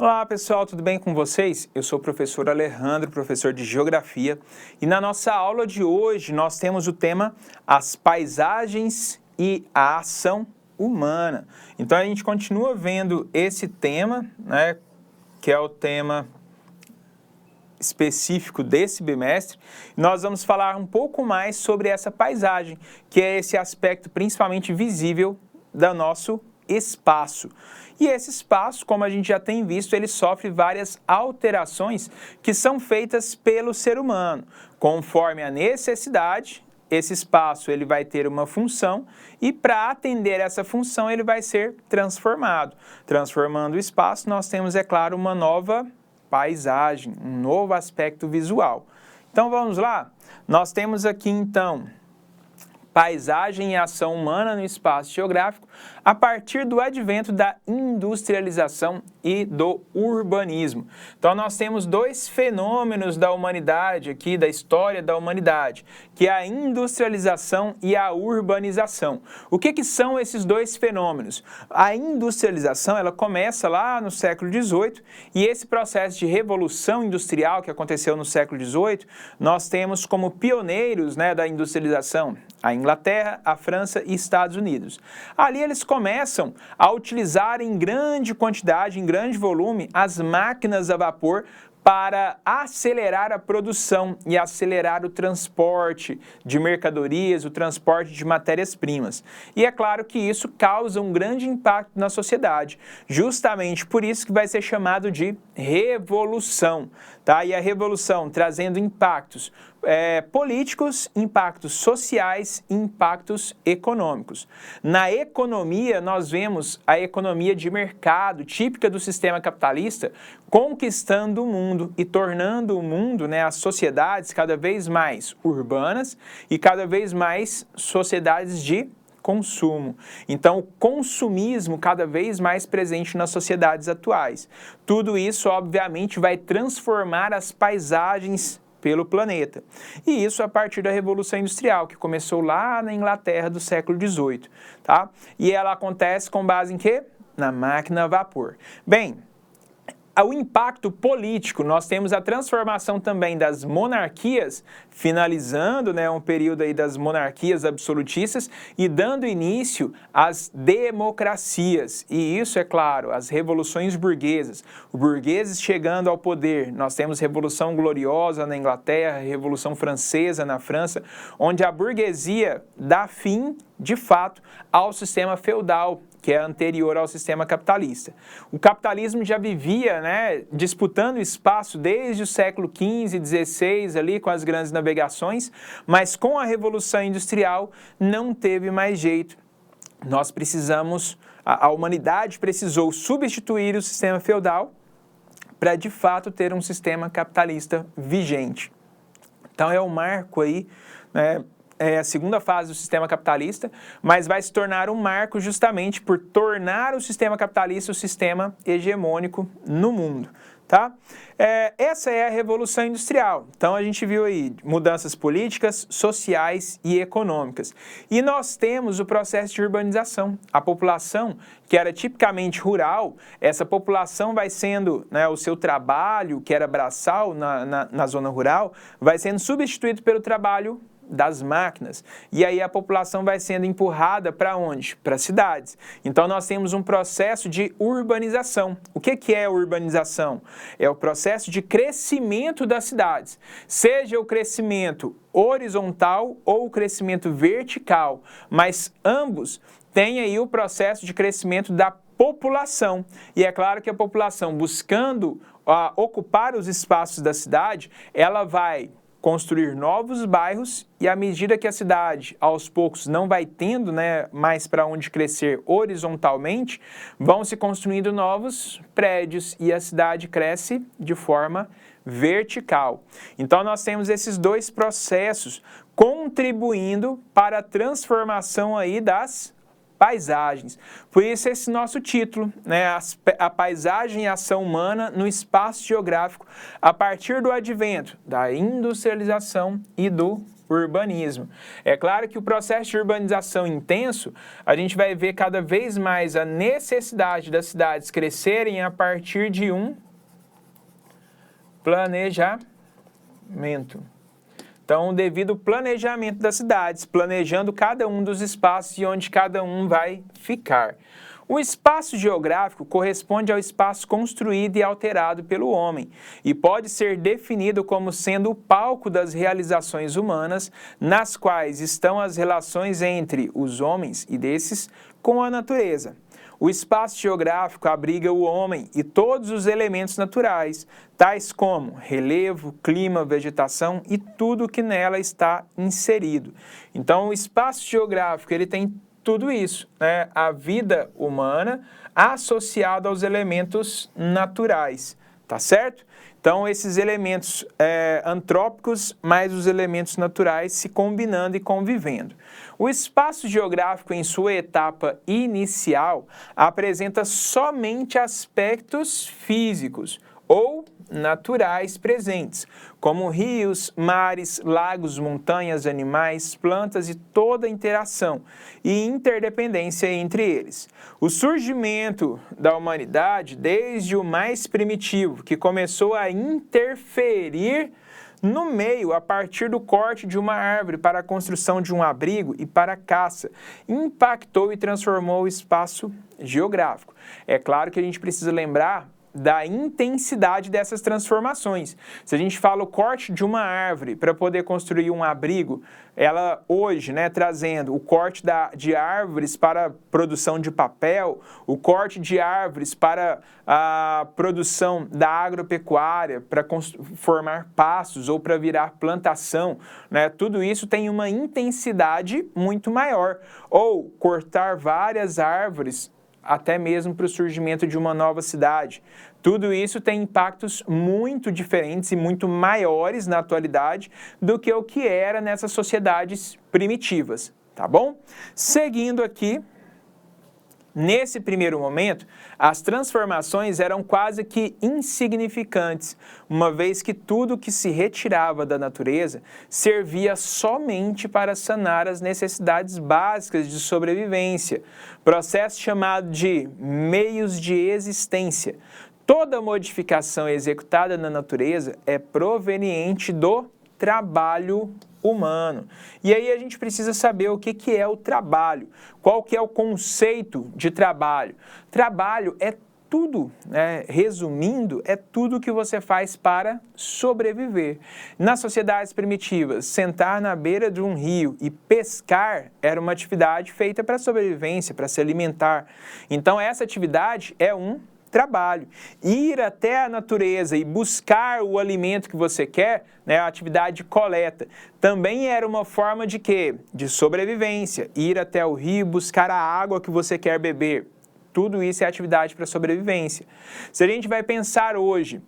Olá pessoal, tudo bem com vocês? Eu sou o professor Alejandro, professor de Geografia, e na nossa aula de hoje nós temos o tema As Paisagens e a Ação Humana. Então a gente continua vendo esse tema, que é o tema específico desse bimestre. Nós vamos falar um pouco mais sobre essa paisagem, que é esse aspecto principalmente visível do nosso espaço. E esse espaço, como a gente já tem visto, ele sofre várias alterações que são feitas pelo ser humano. Conforme a necessidade, esse espaço ele vai ter uma função e para atender essa função ele vai ser transformado. Transformando o espaço, nós temos, é claro, uma nova paisagem, um novo aspecto visual. Então vamos lá? Nós temos aqui então paisagem e ação humana no espaço geográfico a partir do advento da industrialização e do urbanismo. Então nós temos dois fenômenos da humanidade aqui, da história da humanidade, que é a industrialização e a urbanização. O que são esses dois fenômenos? A industrialização, ela começa lá no século XVIII e esse processo de revolução industrial que aconteceu no século XVIII, nós temos como pioneiros da industrialização a Inglaterra, a França e Estados Unidos. Ali eles começam a utilizar em grande quantidade, em grande volume, as máquinas a vapor para acelerar a produção e acelerar o transporte de mercadorias, o transporte de matérias-primas. E é claro que isso causa um grande impacto na sociedade, justamente por isso que vai ser chamado de revolução, tá? E a revolução trazendo impactos políticos, impactos sociais e impactos econômicos. Na economia, nós vemos a economia de mercado, típica do sistema capitalista, conquistando o mundo e tornando o mundo, as sociedades cada vez mais urbanas e cada vez mais sociedades de consumo. Então, o consumismo cada vez mais presente nas sociedades atuais. Tudo isso, obviamente, vai transformar as paisagens pelo planeta. E isso a partir da Revolução Industrial, que começou lá na Inglaterra do século XVIII, tá? E ela acontece com base em quê? Na máquina a vapor. Bem, o impacto político, nós temos a transformação também das monarquias, finalizando um período aí das monarquias absolutistas e dando início às democracias. E isso, é claro, as revoluções burguesas. Os burgueses chegando ao poder, nós temos Revolução Gloriosa na Inglaterra, Revolução Francesa na França, onde a burguesia dá fim, de fato, ao sistema feudal, que é anterior ao sistema capitalista. O capitalismo já vivia, disputando espaço desde o século XV e XVI, ali com as grandes navegações, mas com a Revolução Industrial não teve mais jeito. Nós precisamos, a humanidade precisou substituir o sistema feudal para, de fato, ter um sistema capitalista vigente. Então é um marco aí, é a segunda fase do sistema capitalista, mas vai se tornar um marco justamente por tornar o sistema capitalista o sistema hegemônico no mundo, tá? Essa é a Revolução Industrial. Então a gente viu aí mudanças políticas, sociais e econômicas. E nós temos o processo de urbanização. A população, que era tipicamente rural, essa população vai sendo, o seu trabalho, que era braçal na zona rural, vai sendo substituído pelo trabalho das máquinas. E aí a população vai sendo empurrada para onde? Para cidades. Então nós temos um processo de urbanização. O que é urbanização? É o processo de crescimento das cidades. Seja o crescimento horizontal ou o crescimento vertical, mas ambos têm aí o processo de crescimento da população. E é claro que a população, buscando ocupar os espaços da cidade, ela vai construir novos bairros e à medida que a cidade, aos poucos, não vai tendo mais para onde crescer horizontalmente, vão se construindo novos prédios e a cidade cresce de forma vertical. Então nós temos esses dois processos contribuindo para a transformação aí das paisagens. Por isso esse nosso título, a paisagem e a ação humana no espaço geográfico a partir do advento da industrialização e do urbanismo. É claro que o processo de urbanização intenso, a gente vai ver cada vez mais a necessidade das cidades crescerem a partir de um planejamento. Então, o devido planejamento das cidades, planejando cada um dos espaços e onde cada um vai ficar. O espaço geográfico corresponde ao espaço construído e alterado pelo homem e pode ser definido como sendo o palco das realizações humanas, nas quais estão as relações entre os homens e desses com a natureza. O espaço geográfico abriga o homem e todos os elementos naturais, tais como relevo, clima, vegetação e tudo que nela está inserido. Então, o espaço geográfico ele tem tudo isso, né? A vida humana associada aos elementos naturais, tá certo? Então, esses elementos antrópicos mais os elementos naturais se combinando e convivendo. O espaço geográfico, em sua etapa inicial, apresenta somente aspectos físicos ou naturais presentes, como rios, mares, lagos, montanhas, animais, plantas e toda interação e interdependência entre eles. O surgimento da humanidade, desde o mais primitivo, que começou a interferir no meio, a partir do corte de uma árvore para a construção de um abrigo e para a caça, impactou e transformou o espaço geográfico. É claro que a gente precisa lembrar da intensidade dessas transformações. Se a gente fala o corte de uma árvore para poder construir um abrigo, ela hoje, né, trazendo o corte de árvores para a produção de papel, o corte de árvores para a produção da agropecuária, para formar pastos ou para virar plantação, né, tudo isso tem uma intensidade muito maior. Ou cortar várias árvores até mesmo para o surgimento de uma nova cidade. Tudo isso tem impactos muito diferentes e muito maiores na atualidade do que o que era nessas sociedades primitivas, tá bom? Seguindo aqui, nesse primeiro momento, as transformações eram quase que insignificantes, uma vez que tudo que se retirava da natureza servia somente para sanar as necessidades básicas de sobrevivência, processo chamado de meios de existência. Toda modificação executada na natureza é proveniente do trabalho humano. E aí a gente precisa saber o que é o trabalho, qual que é o conceito de trabalho. Trabalho é tudo, né? Resumindo, é tudo que você faz para sobreviver. Nas sociedades primitivas, sentar na beira de um rio e pescar era uma atividade feita para sobrevivência, para se alimentar. Então essa atividade é um trabalho. Ir até a natureza e buscar o alimento que você quer, né, a atividade de coleta, também era uma forma de quê? De sobrevivência. Ir até o rio, buscar a água que você quer beber. Tudo isso é atividade para sobrevivência. Se a gente vai pensar hoje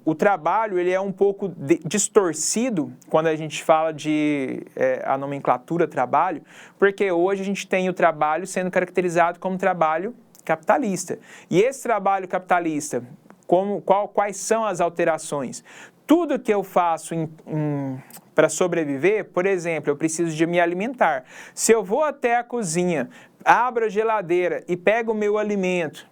o trabalho ele é um pouco distorcido quando a gente fala de a nomenclatura trabalho, porque hoje a gente tem o trabalho sendo caracterizado como trabalho capitalista. E esse trabalho capitalista, quais são as alterações? Tudo que eu faço para sobreviver, por exemplo, eu preciso de me alimentar. Se eu vou até a cozinha, abro a geladeira e pego o meu alimento,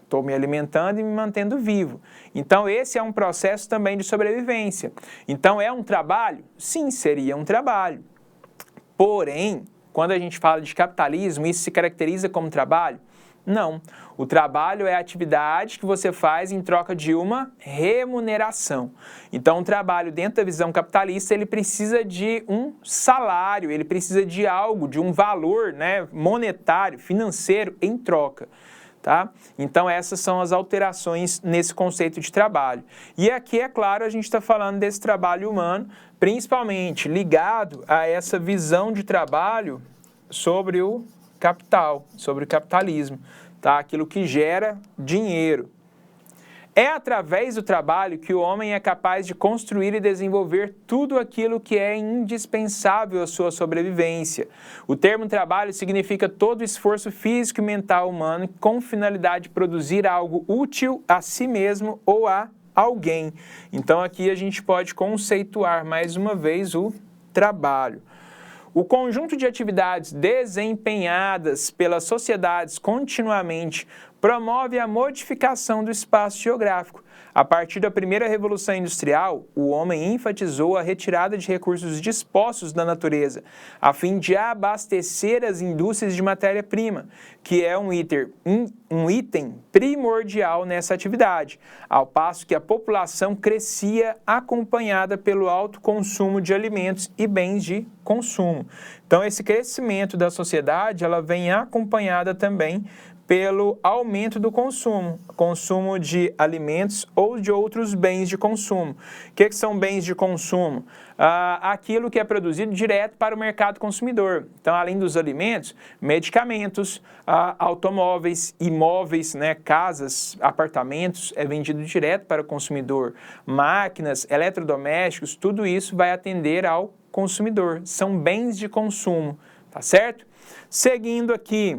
estou me alimentando e me mantendo vivo. Então, esse é um processo também de sobrevivência. Então, é um trabalho? Sim, seria um trabalho. Porém, quando a gente fala de capitalismo, isso se caracteriza como trabalho? Não. O trabalho é a atividade que você faz em troca de uma remuneração. Então, o trabalho dentro da visão capitalista, ele precisa de um salário, ele precisa de algo, de um valor, né, monetário, financeiro em troca. Tá? Então, essas são as alterações nesse conceito de trabalho. E aqui, é claro, a gente está falando desse trabalho humano, principalmente ligado a essa visão de trabalho sobre o capital, sobre o capitalismo, tá? Aquilo que gera dinheiro. É através do trabalho que o homem é capaz de construir e desenvolver tudo aquilo que é indispensável à sua sobrevivência. O termo trabalho significa todo esforço físico e mental humano com finalidade de produzir algo útil a si mesmo ou a alguém. Então aqui a gente pode conceituar mais uma vez o trabalho. O conjunto de atividades desempenhadas pelas sociedades continuamente promove a modificação do espaço geográfico. A partir da primeira Revolução Industrial, o homem enfatizou a retirada de recursos dispostos da natureza, a fim de abastecer as indústrias de matéria-prima, que é um item primordial nessa atividade, ao passo que a população crescia acompanhada pelo alto consumo de alimentos e bens de consumo. Então, esse crescimento da sociedade, ela vem acompanhada também pelo aumento do consumo de alimentos ou de outros bens de consumo. O que são bens de consumo? Aquilo que é produzido direto para o mercado consumidor. Então, além dos alimentos, medicamentos, automóveis, imóveis, né, casas, apartamentos, é vendido direto para o consumidor. Máquinas, eletrodomésticos, tudo isso vai atender ao consumidor. São bens de consumo, tá certo? Seguindo aqui.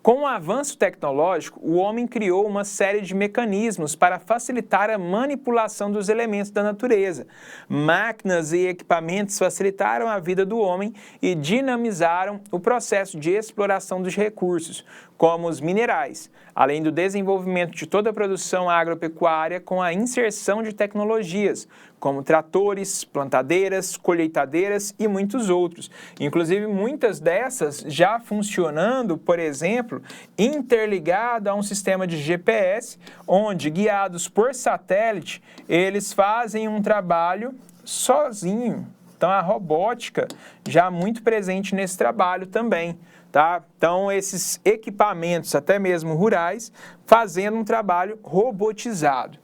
Com o avanço tecnológico, o homem criou uma série de mecanismos para facilitar a manipulação dos elementos da natureza. Máquinas e equipamentos facilitaram a vida do homem e dinamizaram o processo de exploração dos recursos, como os minerais, além do desenvolvimento de toda a produção agropecuária com a inserção de tecnologias, como tratores, plantadeiras, colheitadeiras e muitos outros. Inclusive, muitas dessas já funcionando, por exemplo, interligado a um sistema de GPS, onde, guiados por satélite, eles fazem um trabalho sozinho. Então, a robótica já muito presente nesse trabalho também. Tá? Então, esses equipamentos, até mesmo rurais, fazendo um trabalho robotizado.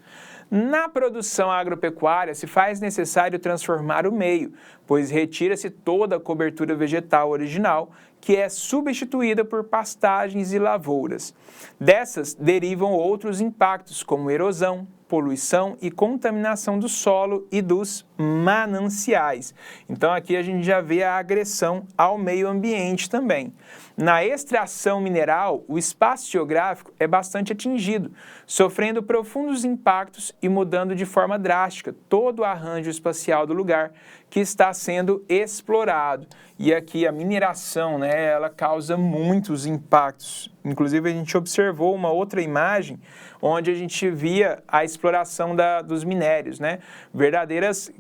Na produção agropecuária, se faz necessário transformar o meio, pois retira-se toda a cobertura vegetal original, que é substituída por pastagens e lavouras. Dessas derivam outros impactos, como erosão, poluição e contaminação do solo e dos mananciais. Então, aqui a gente já vê a agressão ao meio ambiente também. Na extração mineral, o espaço geográfico é bastante atingido, sofrendo profundos impactos e mudando de forma drástica todo o arranjo espacial do lugar que está sendo explorado. E aqui a mineração, né, ela causa muitos impactos. Inclusive, a gente observou uma outra imagem onde a gente via a exploração dos minérios, né? Verdadeiras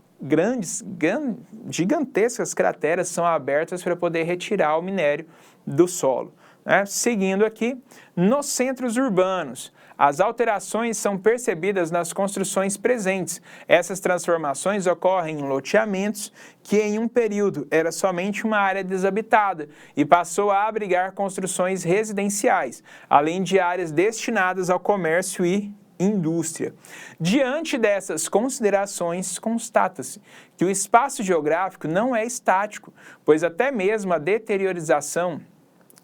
gigantescas crateras são abertas para poder retirar o minério do solo. Né? Seguindo aqui, nos centros urbanos, as alterações são percebidas nas construções presentes. Essas transformações ocorrem em loteamentos que em um período era somente uma área desabitada e passou a abrigar construções residenciais, além de áreas destinadas ao comércio e indústria. Diante dessas considerações, constata-se que o espaço geográfico não é estático, pois até mesmo a deteriorização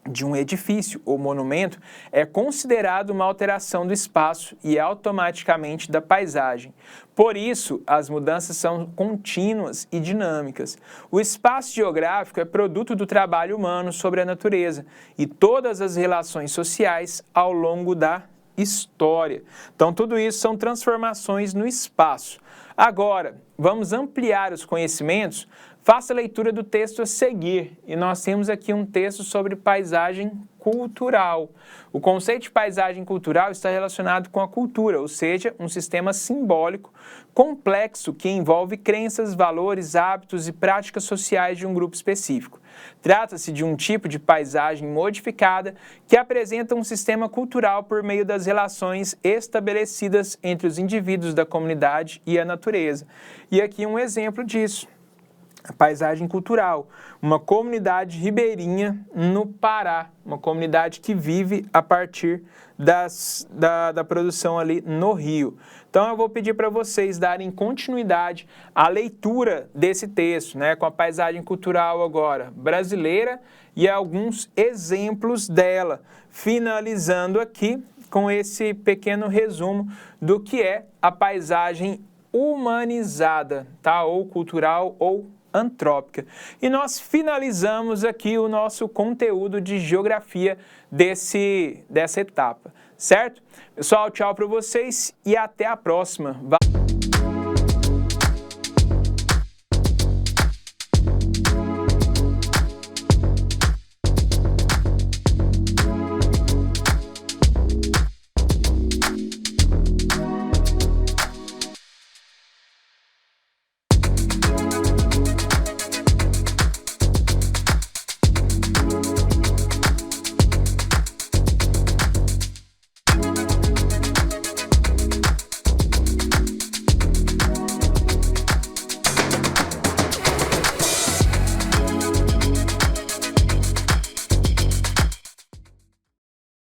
de um edifício ou monumento é considerado uma alteração do espaço e automaticamente da paisagem. Por isso, as mudanças são contínuas e dinâmicas. O espaço geográfico é produto do trabalho humano sobre a natureza e todas as relações sociais ao longo da história. Então, tudo isso são transformações no espaço. Agora, vamos ampliar os conhecimentos. Faça a leitura do texto a seguir, e nós temos aqui um texto sobre paisagem cultural. O conceito de paisagem cultural está relacionado com a cultura, ou seja, um sistema simbólico complexo que envolve crenças, valores, hábitos e práticas sociais de um grupo específico. Trata-se de um tipo de paisagem modificada que apresenta um sistema cultural por meio das relações estabelecidas entre os indivíduos da comunidade e a natureza. E aqui um exemplo disso. A paisagem cultural, uma comunidade ribeirinha no Pará, uma comunidade que vive a partir da produção ali no rio. Então eu vou pedir para vocês darem continuidade à leitura desse texto, né, com a paisagem cultural agora brasileira e alguns exemplos dela, finalizando aqui com esse pequeno resumo do que é a paisagem humanizada, tá? Ou cultural ou antrópica. E nós finalizamos aqui o nosso conteúdo de geografia dessa etapa, certo? Pessoal, tchau para vocês e até a próxima.